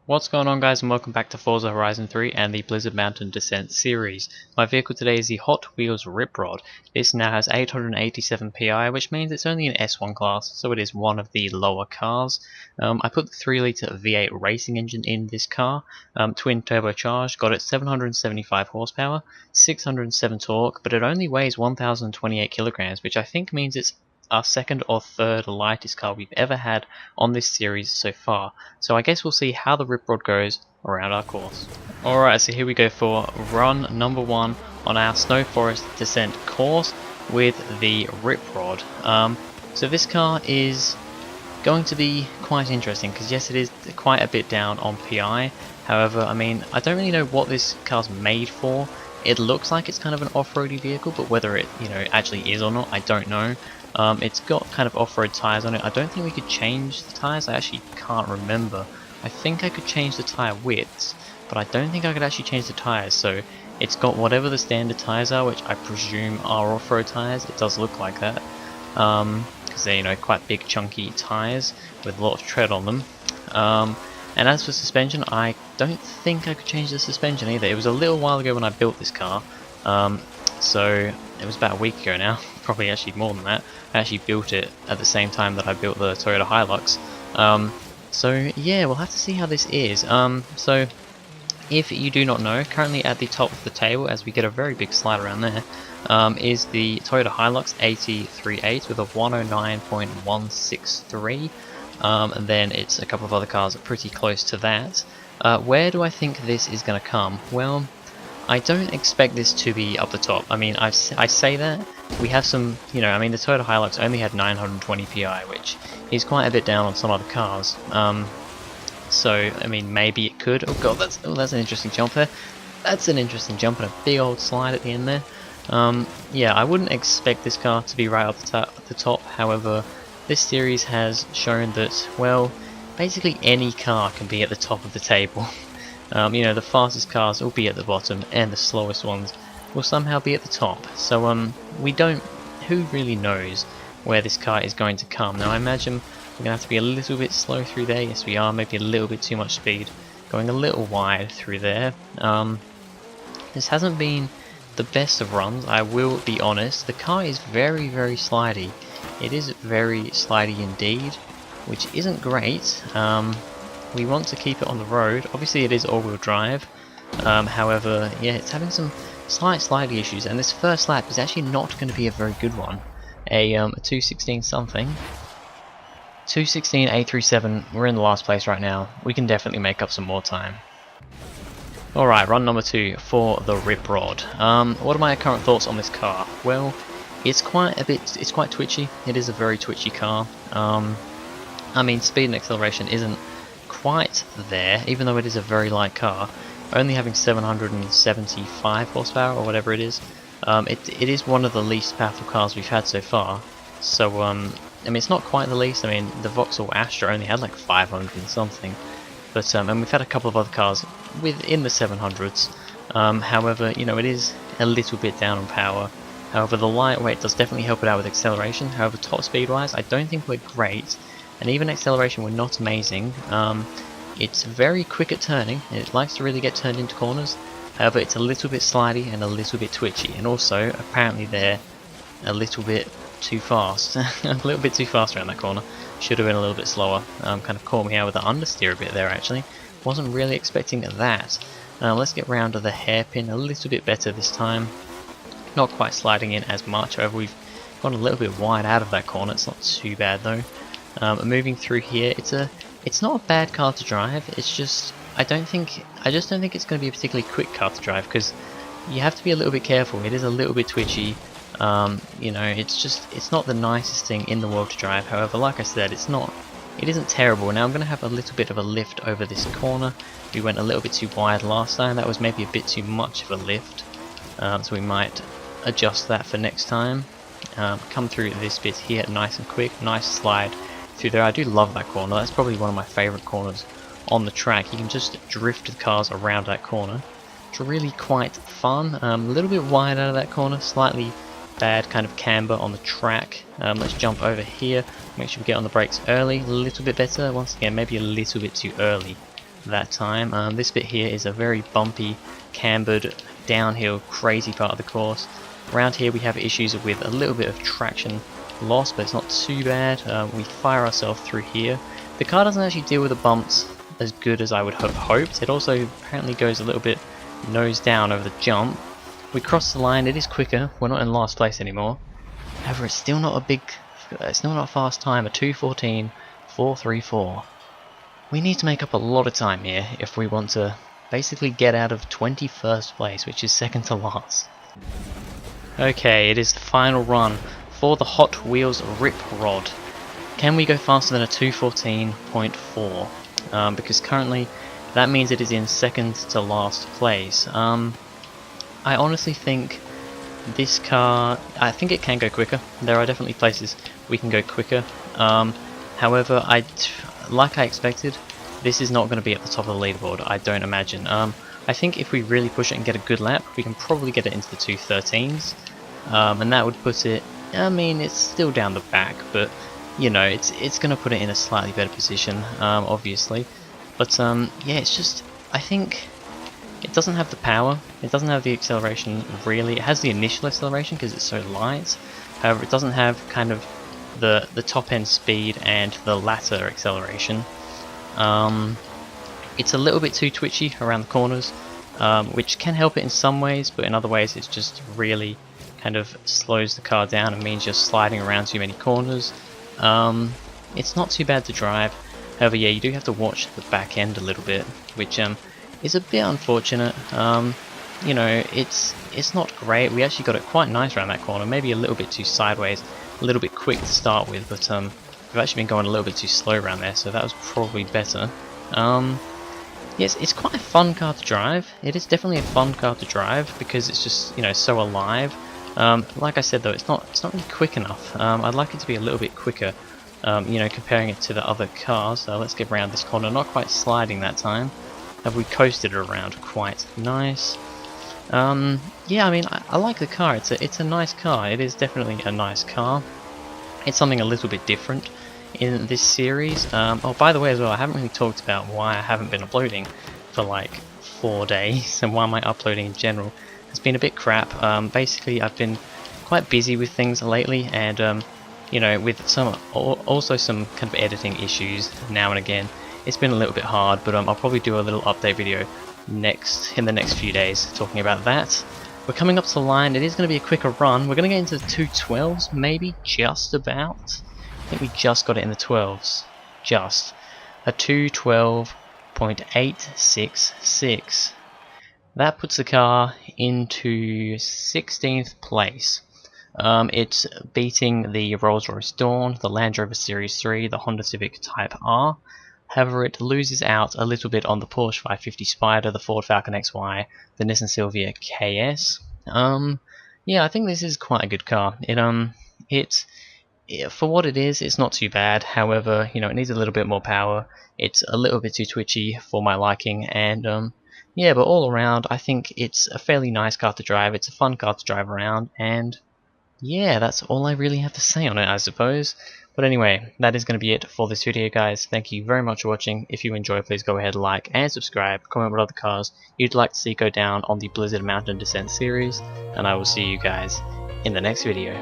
What's going on, guys, and welcome back to Forza Horizon 3 and the Blizzard Mountain Descent series. My vehicle today is the Hot Wheels Rip Rod. This now has 887 PI, which means it's only an S1 class, so it is one of the lower cars. I put the 3-litre V8 racing engine in this car, twin turbocharged, got it 775 horsepower, 607 torque, but it only weighs 1028 kilograms, which I think means it's our second or third lightest car we've ever had on this series so far. So I guess we'll see how the Rip Rod goes around our course. Alright, so here we go for run number 1 on our Snow Forest Descent course with the Rip Rod. So this car is going to be quite interesting because yes, it is quite a bit down on PI. However, I mean, I don't really know what this car's made for. It looks like it's kind of an off-roady vehicle, but whether it, actually is or not, I don't know. It's got kind of off-road tyres on it. I don't think we could change the tyres. I actually can't remember. I think I could change the tyre widths, but I don't think I could actually change the tyres. So it's got whatever the standard tyres are, which I presume are off-road tyres. It does look like that, because they're quite big, chunky tyres with a lot of tread on them. And as for suspension, I don't think I could change the suspension either. It was a little while ago when I built this car, so it was about a week ago now, probably actually more than that. I actually built it at the same time that I built the Toyota Hilux. So yeah, we'll have to see how this is. So if you do not know, currently at the top of the table, as we get a very big slide around there, is the Toyota Hilux 83.8 with a 109.163. And then it's a couple of other cars pretty close to that. Where do I think this is going to come? Well, I don't expect this to be up the top. I mean, I say that. We have some, the Toyota Hilux only had 920 PI, which is quite a bit down on some other cars. So, I mean, maybe it could. Oh god, that's an interesting jump there. That's an interesting jump and a big old slide at the end there. Yeah, I wouldn't expect this car to be right up the top. However, this series has shown that, well, basically any car can be at the top of the table. The fastest cars will be at the bottom, and the slowest ones will somehow be at the top. So, who really knows where this car is going to come? Now, I imagine we're going to have to be a little bit slow through there. Yes, we are. Maybe a little bit too much speed. Going a little wide through there. This hasn't been the best of runs, I will be honest. The car is very, very slidey. It is very slidey indeed, which isn't great. We want to keep it on the road. Obviously it is all-wheel drive. However, yeah, it's having some slight slidey issues, and this first lap is actually not going to be a very good one. A 2:16 something. 2:16.837. We're in the last place right now. We can definitely make up some more time. Alright, run number 2 for the Rip Rod. What are my current thoughts on this car? Well, it's quite twitchy. It is a very twitchy car. I mean, speed and acceleration isn't quite there, even though it is a very light car. Only having 775 horsepower or whatever it is. It is one of the least powerful cars we've had so far. So, I mean, it's not quite the least. I mean, the Vauxhall Astra only had like 500 and something. But, and we've had a couple of other cars within the 700s. However, it is a little bit down on power. However, the lightweight does definitely help it out with acceleration. However, top speed wise, I don't think we're great. And even acceleration, we're not amazing. It's very quick at turning. It likes to really get turned into corners. However, it's a little bit slidey and a little bit twitchy. And also, apparently they're a little bit too fast. A little bit too fast around that corner. Should have been a little bit slower. Kind of caught me out with the understeer a bit there, actually. Wasn't really expecting that. Let's get round to the hairpin a little bit better this time. Not quite sliding in as much. However, we've gone a little bit wide out of that corner. It's not too bad though. Moving through here, it's not a bad car to drive. It's just I just don't think it's going to be a particularly quick car to drive because you have to be a little bit careful. It is a little bit twitchy. It's not the nicest thing in the world to drive. However, like I said, it isn't terrible. Now I'm going to have a little bit of a lift over this corner. We went a little bit too wide last time. That was maybe a bit too much of a lift. So we might adjust that for next time. Come through this bit here nice and quick. Nice slide through there. I do love that corner. That's probably one of my favourite corners on the track. You can just drift the cars around that corner. It's really quite fun. A little bit wide out of that corner. Slightly bad kind of camber on the track. Let's jump over here. Make sure we get on the brakes early. A little bit better. Once again, maybe a little bit too early. that time. This bit here is a very bumpy, cambered, downhill, crazy part of the course. Around here we have issues with a little bit of traction loss, but it's not too bad. We fire ourselves through here. The car doesn't actually deal with the bumps as good as I would have hoped. It also apparently goes a little bit nose down over the jump. We cross the line, it is quicker, we're not in last place anymore. However, it's still not a fast time, a 2:14.434. We need to make up a lot of time here if we want to basically get out of 21st place, which is second to last. Okay, it is the final run for the Hot Wheels Rip Rod. Can we go faster than a 2:14.4? Because currently that means it is in second to last place. I honestly think this car, I think it can go quicker. There are definitely places we can go quicker. However, like I expected, this is not going to be at the top of the leaderboard, I don't imagine. I think if we really push it and get a good lap, we can probably get it into the 2:13s, and that would put it, I mean, it's still down the back, but you know, it's going to put it in a slightly better position, obviously. But yeah, it's just, I think it doesn't have the power, it doesn't have the acceleration really. It has the initial acceleration because it's so light. However, it doesn't have kind of the top end speed and the latter acceleration. It's a little bit too twitchy around the corners, which can help it in some ways, but in other ways it's just really kind of slows the car down and means you're sliding around too many corners. It's not too bad to drive. However, yeah, you do have to watch the back end a little bit, which is a bit unfortunate. You know, it's not great. We actually got it quite nice around that corner, maybe a little bit too sideways, a little bit quick to start with, but we've actually been going a little bit too slow around there, so that was probably better. Yes, it's quite a fun car to drive. It is definitely a fun car to drive because it's just, you know, so alive. Like I said though, it's not really quick enough. I'd like it to be a little bit quicker. You know, comparing it to the other cars. So let's get around this corner. Not quite sliding that time. Have we coasted it around quite nice? Yeah, I mean, I like the car. It's a nice car. It is definitely a nice car. It's something a little bit different in this series. Oh, by the way as well, I haven't really talked about why I haven't been uploading for like 4 days and why my uploading in general has been a bit crap. Basically, I've been quite busy with things lately, and you know, with also some kind of editing issues now and again. It's been a little bit hard, but I'll probably do a little update video in the next few days talking about that. We're coming up to the line. It is going to be a quicker run. We're going to get into the 2:12s, maybe, just about. I think we just got it in the 12s. Just. A 2:12.866. That puts the car into 16th place. It's beating the Rolls-Royce Dawn, the Land Rover Series 3, the Honda Civic Type R. However, it loses out a little bit on the Porsche 550 Spider, the Ford Falcon XY, the Nissan Silvia KS. Yeah, I think this is quite a good car. For what it is, it's not too bad. However, you know, it needs a little bit more power. It's a little bit too twitchy for my liking, and yeah, but all around, I think it's a fairly nice car to drive. It's a fun car to drive around, and yeah, that's all I really have to say on it, I suppose. But anyway, that is going to be it for this video, guys. Thank you very much for watching. If you enjoy, please go ahead, like and subscribe. Comment what other cars you'd like to see go down on the Blizzard Mountain Descent series, and I will see you guys in the next video.